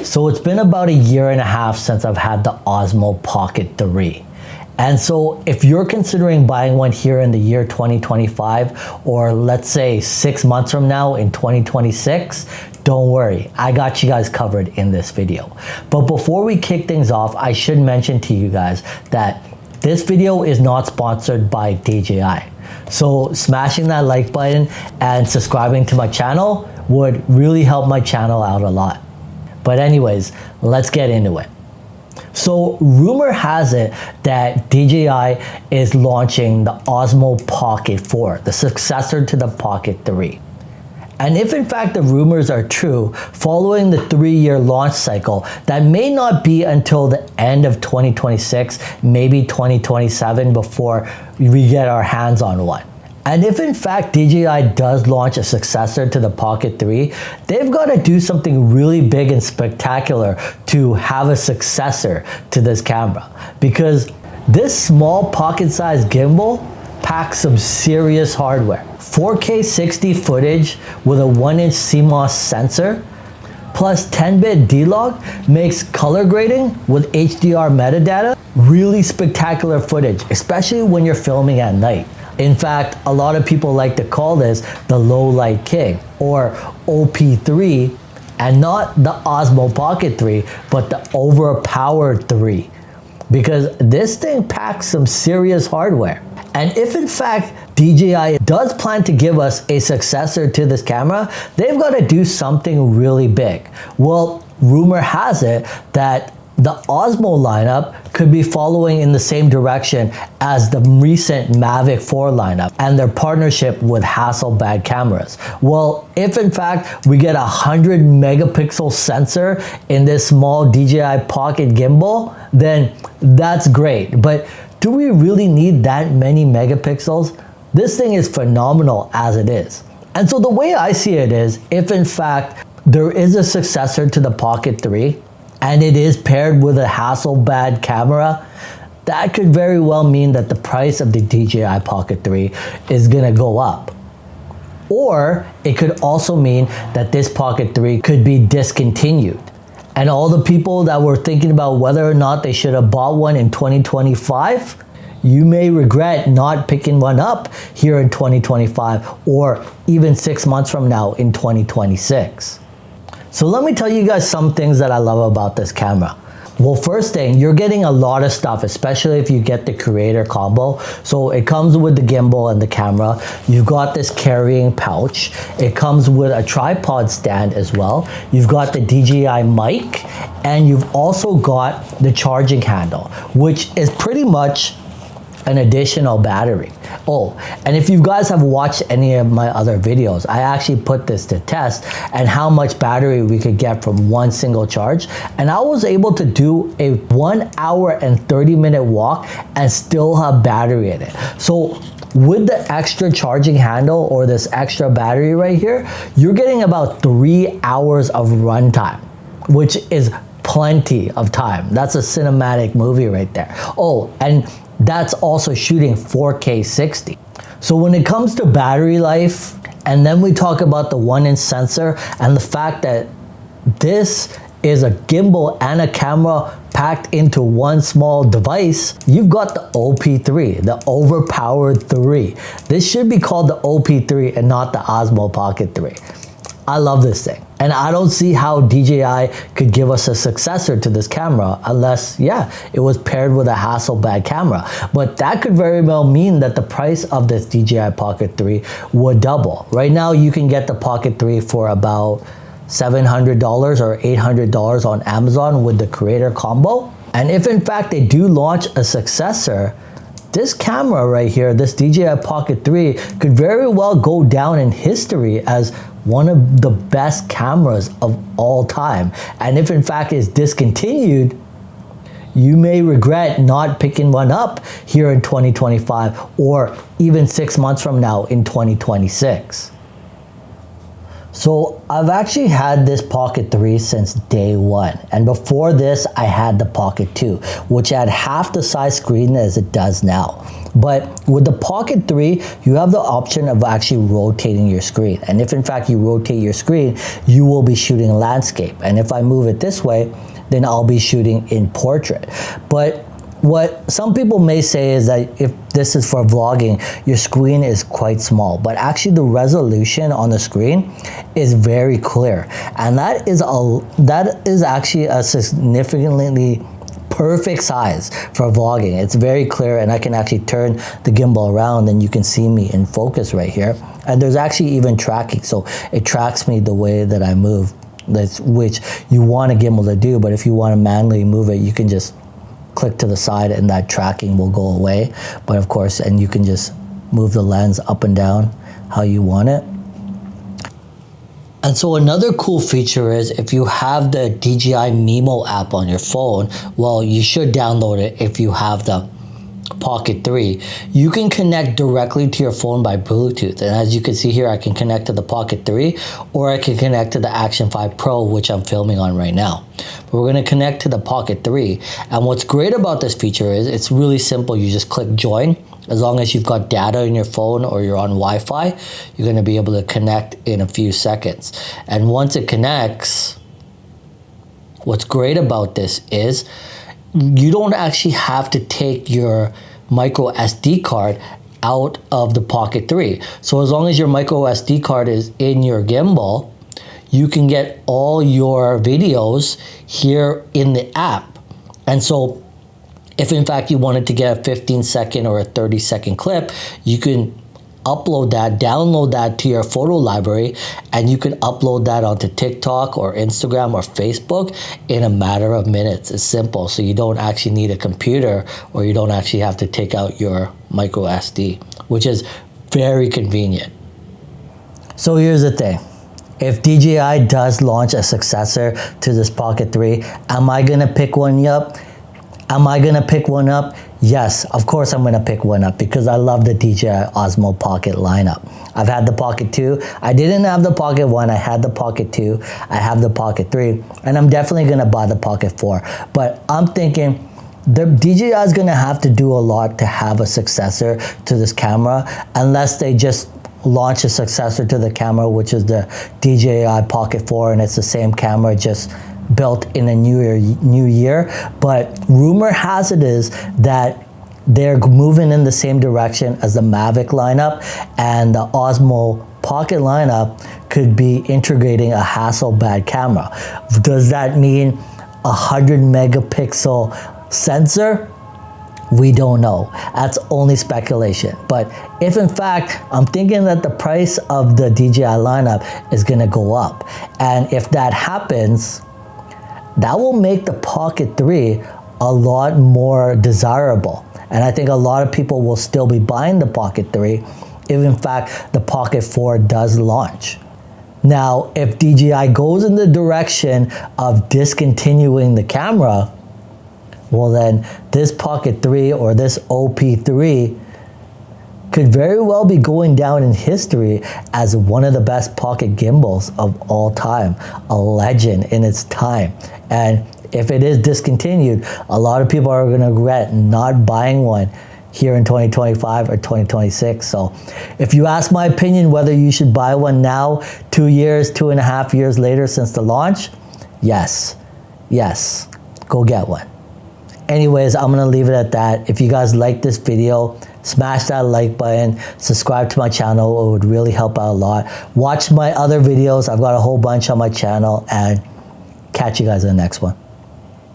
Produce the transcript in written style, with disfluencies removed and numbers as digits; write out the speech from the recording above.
So it's been about a year and a half since I've had the Osmo Pocket 3. And so if you're considering buying one here in the year 2025, or let's say 6 months from now in 2026, don't worry, I got you guys covered in this video. But before we kick things off, I should mention to you guys that this video is not sponsored by DJI. So smashing that like button and subscribing to my channel would really help my channel out a lot. But anyways, let's get into it. So rumor has it that DJI is launching the Osmo Pocket 4, the successor to the Pocket 3. And if in fact the rumors are true, following the 3-year launch cycle, that may not be until the end of 2026, maybe 2027 before we get our hands on one. And if in fact DJI does launch a successor to the Pocket 3, they've got to do something really big and spectacular to have a successor to this camera. Because this small pocket-sized gimbal packs some serious hardware. 4K 60 footage with a 1-inch CMOS sensor, plus 10-bit D-Log makes color grading with HDR metadata really spectacular footage, especially when you're filming at night. In fact, a lot of people like to call this the low light king, or OP3, and not the Osmo Pocket 3, but the overpowered 3, because this thing packs some serious hardware. And if in fact DJI does plan to give us a successor to this camera, they've got to do something really big. Well, rumor has it that the Osmo lineup could be following in the same direction as the recent Mavic 4 lineup and their partnership with Hasselblad cameras. Well, if in fact we get a 100 megapixel sensor in this small DJI Pocket gimbal, then that's great. But do we really need that many megapixels? This thing is phenomenal as it is. And so the way I see it is, if in fact there is a successor to the Pocket 3, and it is paired with a Hasselblad camera, that could very well mean that the price of the DJI Pocket 3 is gonna go up. Or it could also mean that this Pocket 3 could be discontinued. And all the people that were thinking about whether or not they should have bought one in 2025, you may regret not picking one up here in 2025, or even 6 months from now in 2026. So let me tell you guys some things that I love about this camera. Well, first thing, you're getting a lot of stuff, especially if you get the creator combo. So it comes with the gimbal and the camera. You've got this carrying pouch. It comes with a tripod stand as well. You've got the DJI mic, and you've also got the charging handle, which is pretty much an additional battery. Oh, and if you guys have watched any of my other videos, I actually put this to test and how much battery we could get from one single charge. And I was able to do a 1 hour and 30-minute walk and still have battery in it. So with the extra charging handle or this extra battery right here, you're getting about 3 hours of runtime, which is plenty of time. That's a cinematic movie right there. Oh, and that's also shooting 4K 60. So when it comes to battery life, and then we talk about the 1-inch sensor and the fact that this is a gimbal and a camera packed into one small device, you've got the OP3, the overpowered 3. This should be called the OP3 and not the Osmo Pocket 3. I love this thing. And I don't see how DJI could give us a successor to this camera unless, yeah, it was paired with a Hasselblad camera. But that could very well mean that the price of this DJI Pocket 3 would double. Right now, you can get the Pocket 3 for about $700 or $800 on Amazon with the creator combo. And if in fact they do launch a successor, this camera right here, this DJI Pocket 3, could very well go down in history as one of the best cameras of all time. And if in fact it's discontinued, you may regret not picking one up here in 2025 or even 6 months from now in 2026. So I've actually had this Pocket 3 since day one. And before this, I had the Pocket 2, which had half the size screen as it does now. But with the Pocket 3, you have the option of actually rotating your screen. And if in fact you rotate your screen, you will be shooting landscape. And if I move it this way, then I'll be shooting in portrait. But what some people may say is that if this is for vlogging, your screen is quite small, but actually the resolution on the screen is very clear. And that is actually a significantly perfect size for vlogging. It's very clear, and I can actually turn the gimbal around and you can see me in focus right here. And there's actually even tracking, so it tracks me the way that I move, which you want a gimbal to do, but if you want to manually move it, you can just click to the side and that tracking will go away. But of course, and you can just move the lens up and down how you want it. And so another cool feature is if you have the DJI Mimo app on your phone, well, you should download it if you have the Pocket 3, you can connect directly to your phone by Bluetooth. And as you can see here, I can connect to the Pocket 3 or I can connect to the Action 5 Pro, which I'm filming on right now. But we're going to connect to the Pocket 3. And what's great about this feature is it's really simple. You just click join. As long as you've got data in your phone or you're on Wi-Fi, you're going to be able to connect in a few seconds. And once it connects, what's great about this is you don't actually have to take your micro SD card out of the Pocket 3. So as long as your micro SD card is in your gimbal, you can get all your videos here in the app. And so if in fact you wanted to get a 15-second or a 30-second clip, you can upload that, download that to your photo library, and you can upload that onto TikTok or Instagram or Facebook in a matter of minutes. It's simple, so you don't actually need a computer or you don't actually have to take out your micro SD, which is very convenient. So here's the thing. If DJI does launch a successor to this Pocket 3, am I gonna pick one up? Am I gonna pick one up? Yes, of course I'm gonna pick one up because I love the DJI Osmo Pocket lineup. I've had the Pocket 2. I didn't have the Pocket 1, I had the Pocket 2. I have the Pocket 3, and I'm definitely gonna buy the Pocket 4. But I'm thinking the DJI is gonna have to do a lot to have a successor to this camera, unless they just launch a successor to the camera, which is the DJI Pocket 4, and it's the same camera, just built in a new year. But rumor has it is that they're moving in the same direction as the Mavic lineup, and the Osmo Pocket lineup could be integrating a Hasselblad camera. Does that mean 100 megapixel sensor? We don't know. That's only speculation. But if in fact, I'm thinking that the price of the DJI lineup is gonna go up. And if that happens, that will make the Pocket 3 a lot more desirable. And I think a lot of people will still be buying the Pocket 3 if in fact the Pocket 4 does launch. Now, if DJI goes in the direction of discontinuing the camera, well then this Pocket 3 or this OP3 could very well be going down in history as one of the best pocket gimbals of all time, a legend in its time. And if it is discontinued, a lot of people are gonna regret not buying one here in 2025 or 2026. So if you ask my opinion whether you should buy one now, 2 years, 2.5 years later since the launch, yes, go get one. Anyways, I'm gonna leave it at that. If you guys like this video, smash that like button, subscribe to my channel, it would really help out a lot. Watch my other videos, I've got a whole bunch on my channel, and catch you guys in the next one.